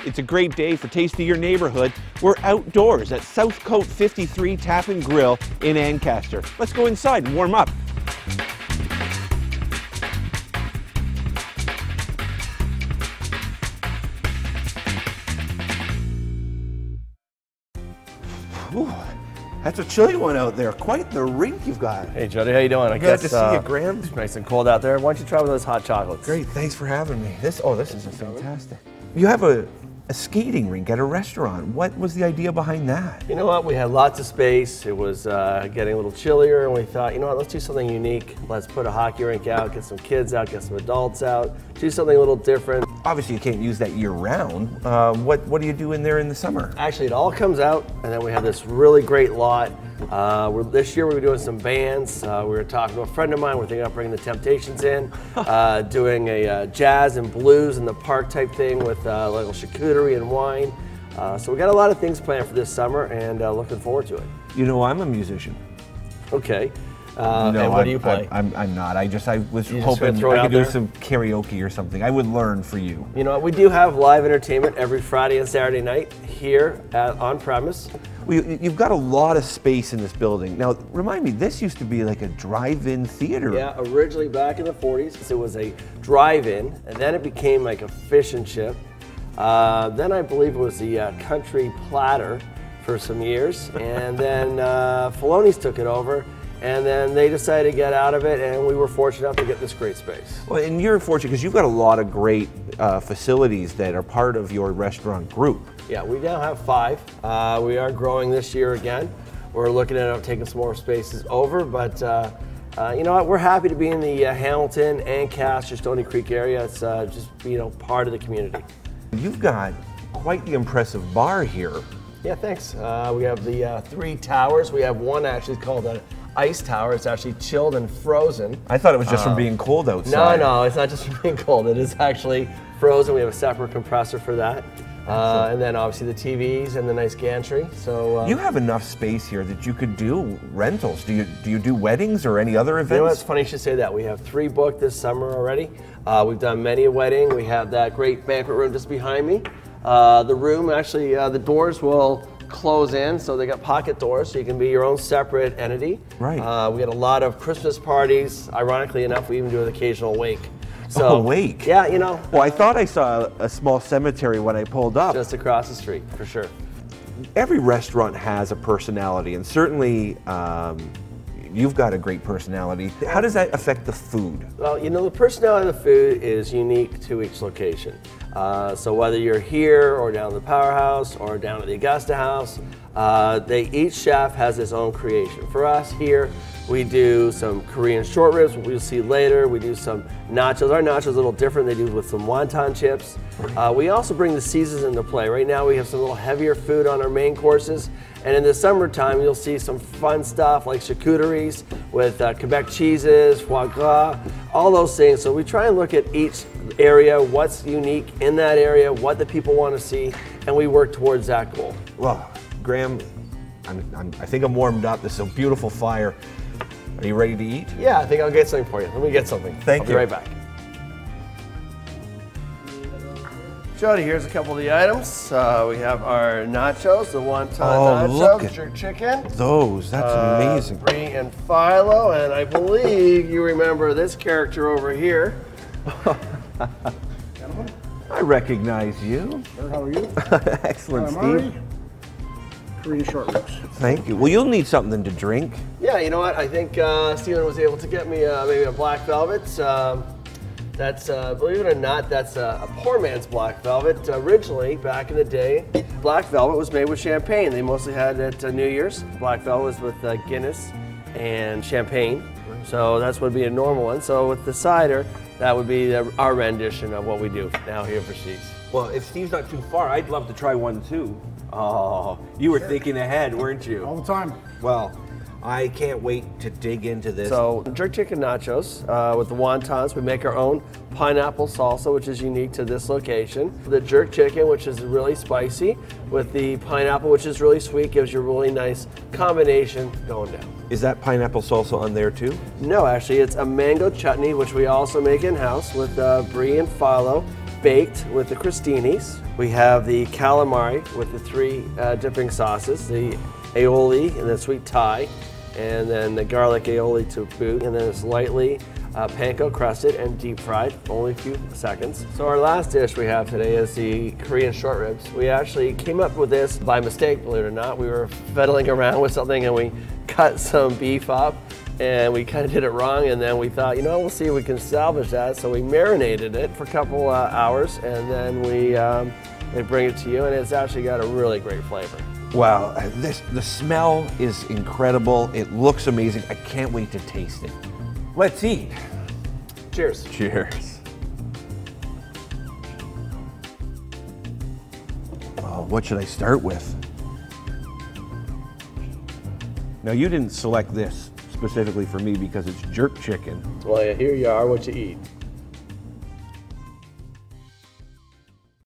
It's a great day for Taste of Your Neighborhood. We're outdoors at Southcote 53 Tap and Grill in Ancaster. Let's go inside and warm up. Ooh, that's a chilly one out there. Quite the rink you've got. Hey Jody, how you doing? Good to see you, Graeme. It's nice and cold out there. Why don't you try one of those hot chocolates? Great, thanks for having me. This is fantastic. You have a skating rink at a restaurant. What was the idea behind that? You know what? We had lots of space. It was getting a little chillier, and we thought, you know what? Let's do something unique. Let's put a hockey rink out, get some kids out, get some adults out, do something a little different. Obviously, you can't use that year-round. What do you do in there in the summer? Actually, it all comes out, and then we have this really great lot. This year we were doing some bands. We were talking to a friend of mine. We're thinking about bringing the Temptations in, doing a jazz and blues in the park type thing with a little charcuterie and wine. So we got a lot of things planned for this summer, and looking forward to it. You know, I'm a musician. Okay. No, and what do you play? I'm not. I was You hoping throw it I out could do there? some karaoke or something. I would learn for you. You know what? We do have live entertainment every Friday and Saturday night here on premise. Well, you've got a lot of space in this building. Now, remind me, this used to be like a drive-in theater. Yeah, originally back in the 40s, it was a drive-in, and then it became like a fish and chip. Then I believe it was the country platter for some years, and then Phyllo's took it over, and then they decided to get out of it, and we were fortunate enough to get this great space. Well, and you're fortunate because you've got a lot of great facilities that are part of your restaurant group. Yeah, we now have 5. We are growing this year again. We're looking at taking some more spaces over, but you know what? We're happy to be in the Hamilton, Ancaster, Stony Creek area. It's just part of the community. You've got quite the impressive bar here. Yeah, thanks. We have the 3 towers. We have one actually called an ice tower. It's actually chilled and frozen. I thought it was just from being cold outside. No, it's not just from being cold. It is actually frozen. We have a separate compressor for that. And then obviously the TVs and the nice gantry. So you have enough space here that you could do rentals. Do you do weddings or any other events? You know what? It's funny you should say that. We have 3 booked this summer already. We've done many a wedding. We have that great banquet room just behind me. The room actually, the doors will close in, so they got pocket doors, so you can be your own separate entity. Right. We get a lot of Christmas parties. Ironically enough, we even do an occasional wake. So, oh, wake. Yeah, you know. Well, I thought I saw a small cemetery when I pulled up. Just across the street, for sure. Every restaurant has a personality, and certainly you've got a great personality. How does that affect the food? Well, you know, the personality of the food is unique to each location. So whether you're here or down at the Powerhouse or down at the Augusta House, each chef has his own creation. For us here, we do some Korean short ribs, we'll see later. We do some nachos. Our nachos are a little different. They do with some wonton chips. We also bring the seasons into play. Right now we have some little heavier food on our main courses. And in the summertime, you'll see some fun stuff like charcuteries with Quebec cheeses, foie gras, all those things. So we try and look at each area, what's unique in that area, what the people want to see, and we work towards that goal. Well, Graeme, I think I'm warmed up. This is a beautiful fire. Are you ready to eat? Yeah, I think I'll get something for you. Let me get something. Thank you. I'll be right back. Jody, here's a couple of the items. We have our nachos, the wonton nachos, look at jerk chicken. Those, that's amazing. Brie and phyllo, and I believe you remember this character over here. I recognize you. How are you? Excellent, Calamari, Steve. Korean short ribs. Thank you. Well, you'll need something to drink. Yeah, you know what? I think Stephen was able to get me maybe a black velvet. That's, believe it or not, that's a poor man's black velvet. Originally, back in the day, black velvet was made with champagne. They mostly had it at New Year's. Black velvet was with Guinness and champagne. So that's what would be a normal one. So with the cider, that would be our rendition of what we do now here for Steve's. Well, if Steve's not too far, I'd love to try one too. Oh, you were thinking ahead, weren't you? All the time. Well, I can't wait to dig into this. So, jerk chicken nachos with the wontons. We make our own pineapple salsa, which is unique to this location. The jerk chicken, which is really spicy, with the pineapple, which is really sweet, gives you a really nice combination going down. Is that pineapple salsa on there too? No, actually, it's a mango chutney, which we also make in-house with Brie and phyllo. baked with the crostinis. We have the calamari with the 3 dipping sauces, the aioli and the sweet Thai, and then the garlic aioli to boot, and then it's lightly panko crusted and deep fried, only a few seconds. So our last dish we have today is the Korean short ribs. We actually came up with this by mistake, believe it or not. We were fiddling around with something and we cut some beef up and we kind of did it wrong, and then we thought, you know, we'll see if we can salvage that. So we marinated it for a couple hours, and then we bring it to you, and it's actually got a really great flavor. Wow, the smell is incredible. It looks amazing. I can't wait to taste it. Let's eat. Cheers. Cheers. Oh, what should I start with? Now, you didn't select this specifically for me because it's jerk chicken. Well, yeah, here you are, what you eat.